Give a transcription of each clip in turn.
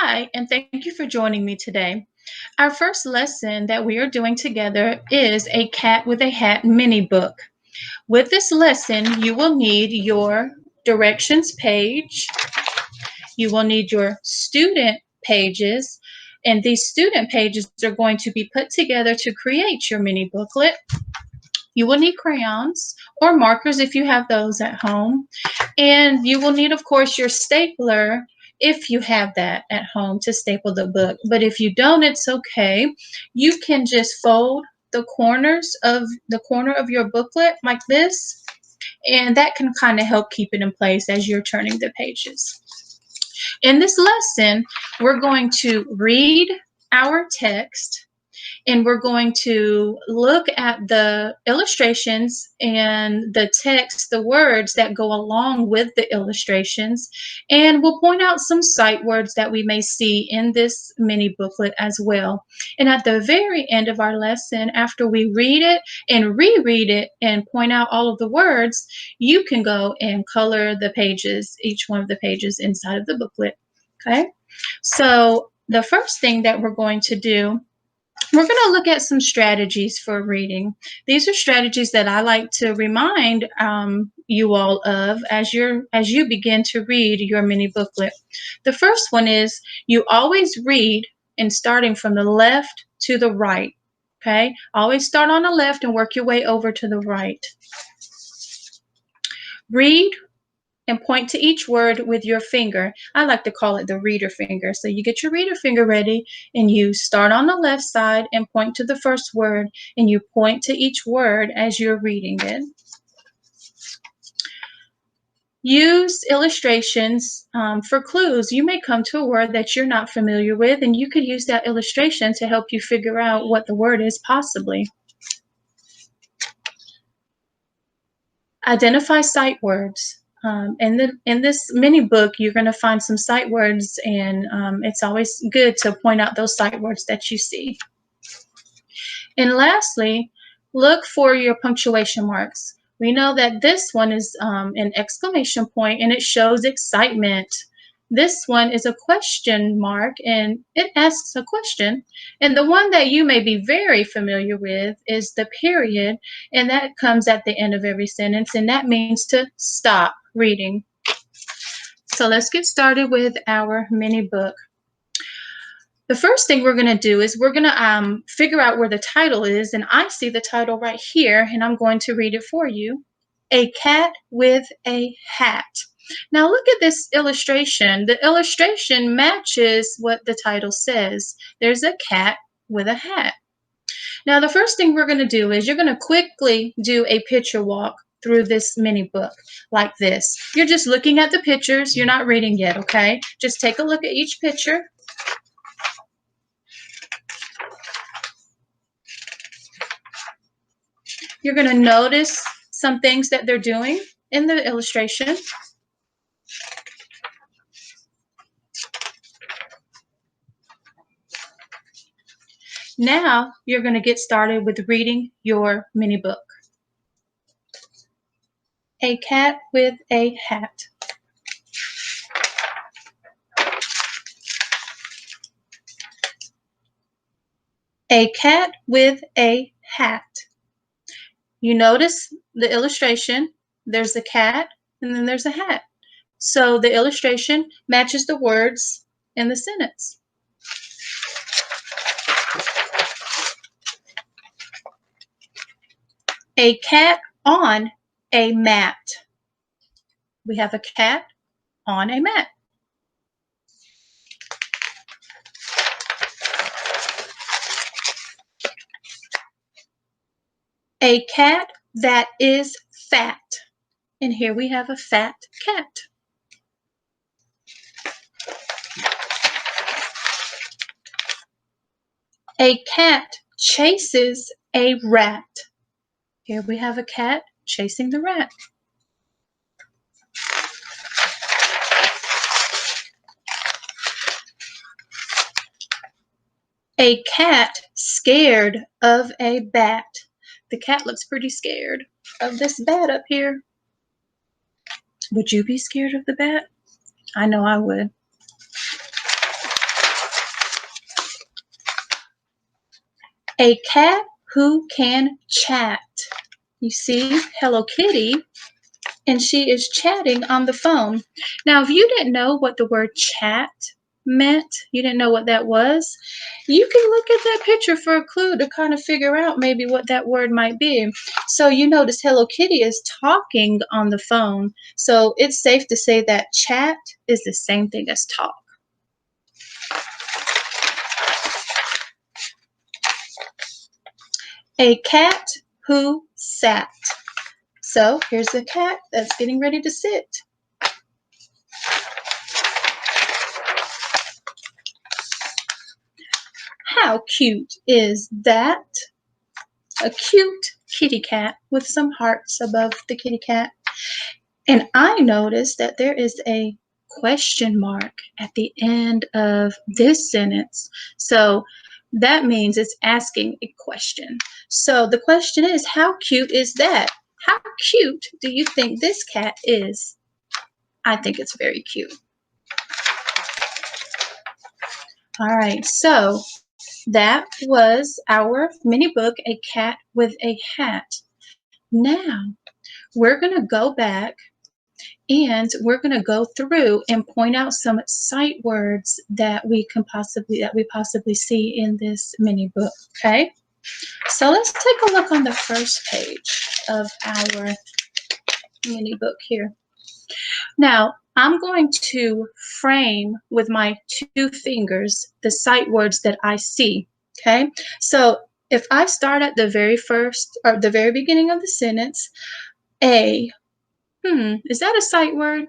Hi, and thank you for joining me today. Our first lesson that we are doing together is a Cat with a Hat mini book. With this lesson, you will need your directions page, you will need your student pages, and these student pages are going to be put together to create your mini booklet. You will need crayons or markers if you have those at home. And you will need, of course, your stapler if you have that at home to staple the book. But if you don't, it's okay. You can just fold the corner of your booklet like this, and that can kind of help keep it in place as you're turning the pages. In this lesson, we're going to read our text, and we're going to look at the illustrations and the text, the words that go along with the illustrations, and we'll point out some sight words that we may see in this mini booklet as well. And at the very end of our lesson, after we read it and reread it and point out all of the words, you can go and color the pages, each one of the pages inside of the booklet. Okay? So the first thing that we're going to do, we're going to look at some strategies for reading. These are strategies that I like to remind you all of as you begin to read your mini booklet. The first one is you always read and starting from the left to the right. Okay? Always start on the left and work your way over to the right. Read and point to each word with your finger. I like to call it the reader finger. So you get your reader finger ready and you start on the left side and point to the first word, and you point to each word as you're reading it. Use illustrations for clues. You may come to a word that you're not familiar with, and you could use that illustration to help you figure out what the word is possibly. Identify sight words. In this mini book, you're going to find some sight words, and it's always good to point out those sight words that you see. And lastly, look for your punctuation marks. We know that this one is an exclamation point, and it shows excitement. This one is a question mark, and it asks a question. And the one that you may be very familiar with is the period, and that comes at the end of every sentence, and that means to stop reading. So let's get started with our mini book. The first thing we're going to do is we're going to figure out where the title is, and I see the title right here, and I'm going to read it for you. A Cat with a Hat. Now look at this illustration. The illustration matches what the title says. There's a cat with a hat. Now the first thing we're going to do is you're going to quickly do a picture walk through this mini book like this. You're just looking at the pictures. You're not reading yet, okay? Just take a look at each picture. You're going to notice some things that they're doing in the illustration. Now you're going to get started with reading your mini book. A Cat with a Hat. A cat with a hat. You notice the illustration. There's a cat and then there's a hat. So the illustration matches the words in the sentence. A cat on a mat. We have a cat on a mat. A cat that is fat. And here we have a fat cat. A cat chases a rat. Here we have a cat chasing the rat. A cat scared of a bat. The cat looks pretty scared of this bat up here. Would you be scared of the bat? I know I would. A cat who can chat. You see Hello Kitty, and she is chatting on the phone. Now, if you didn't know what the word chat meant, you didn't know what that was, you can look at that picture for a clue to kind of figure out maybe what that word might be. So you notice Hello Kitty is talking on the phone. So it's safe to say that chat is the same thing as talk. A cat who sat. So here's a cat that's getting ready to sit. How cute is that? A cute kitty cat with some hearts above the kitty cat. And I noticed that there is a question mark at the end of this sentence. So that means it's asking a question. So the question is, how cute is that? How cute do you think this cat is? I think it's very cute. All right, so that was our mini book, A Cat with a Hat. Now, we're going to go back and we're going to go through and point out some sight words that we possibly see in this mini book, okay? So let's take a look on the first page of our mini book here. Now, I'm going to frame with my 2 fingers the sight words that I see, okay? So if I start at the very first or the very beginning of the sentence, is that a sight word?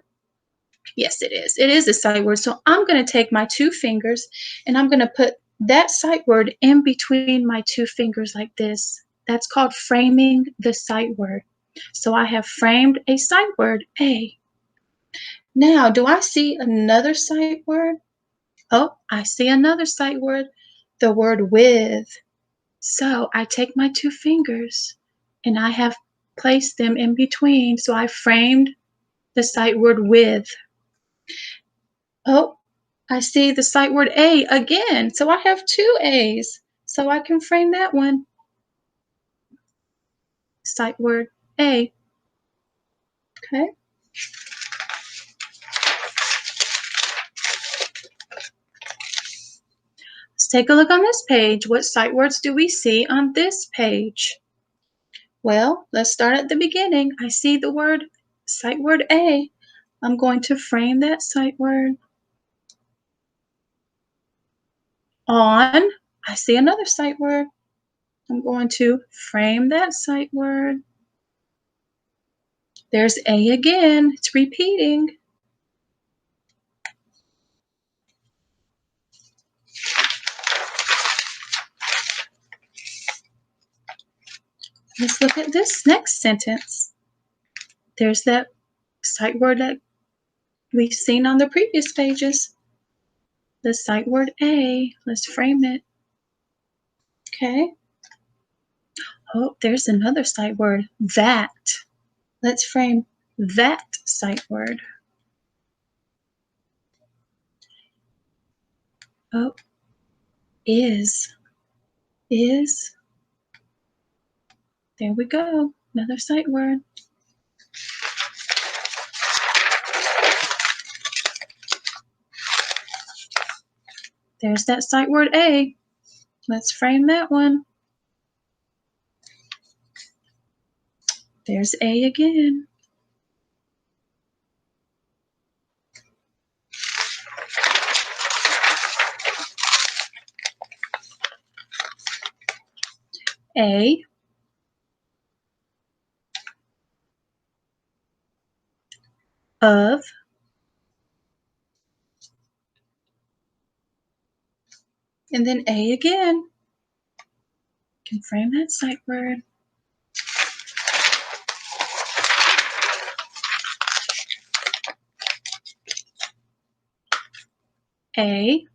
Yes, it is. It is a sight word. So I'm going to take my 2 fingers and I'm going to put that sight word in between my 2 fingers like this. That's called framing the sight word. So I have framed a sight word, A. Now, do I see another sight word? Oh, I see another sight word, the word with. So I take my 2 fingers and I have placed them in between. So I framed the sight word with. Oh, I see the sight word A again. So I have 2 A's. So I can frame that one. Sight word A. Okay. Let's take a look on this page. What sight words do we see on this page? Well, let's start at the beginning. I see the word, sight word A. I'm going to frame that sight word. On, I see another sight word. I'm going to frame that sight word. There's A again. It's repeating. Let's look at this next sentence. There's that sight word that we've seen on the previous pages. The sight word A. Let's frame it. Okay. Oh, there's another sight word, that. Let's frame that sight word. Oh, is. Is. There we go. Another sight word. There's that sight word A. Let's frame that one. There's A again. A. Of. And then A again. Can frame that sight word. A.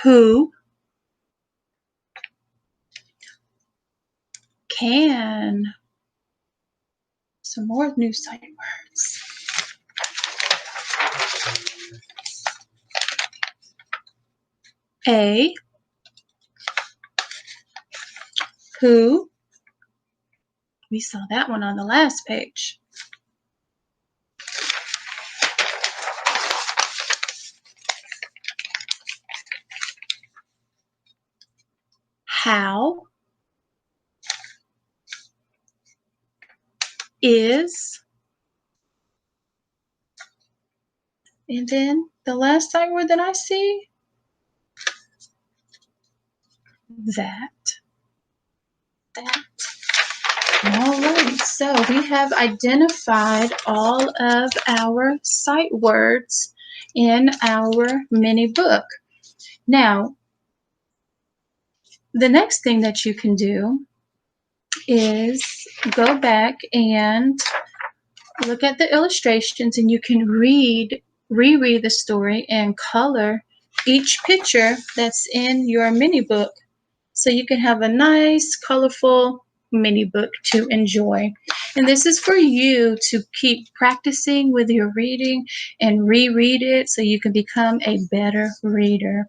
Who. Can. Some more new sight words. A, who, we saw that one on the last page. How, is, and then the last sight word that I see, that. All right, so we have identified all of our sight words in our mini book. Now, the next thing that you can do is go back and look at the illustrations, and you can reread the story and color each picture that's in your mini book, so you can have a nice, colorful mini book to enjoy. And this is for you to keep practicing with your reading and reread it so you can become a better reader.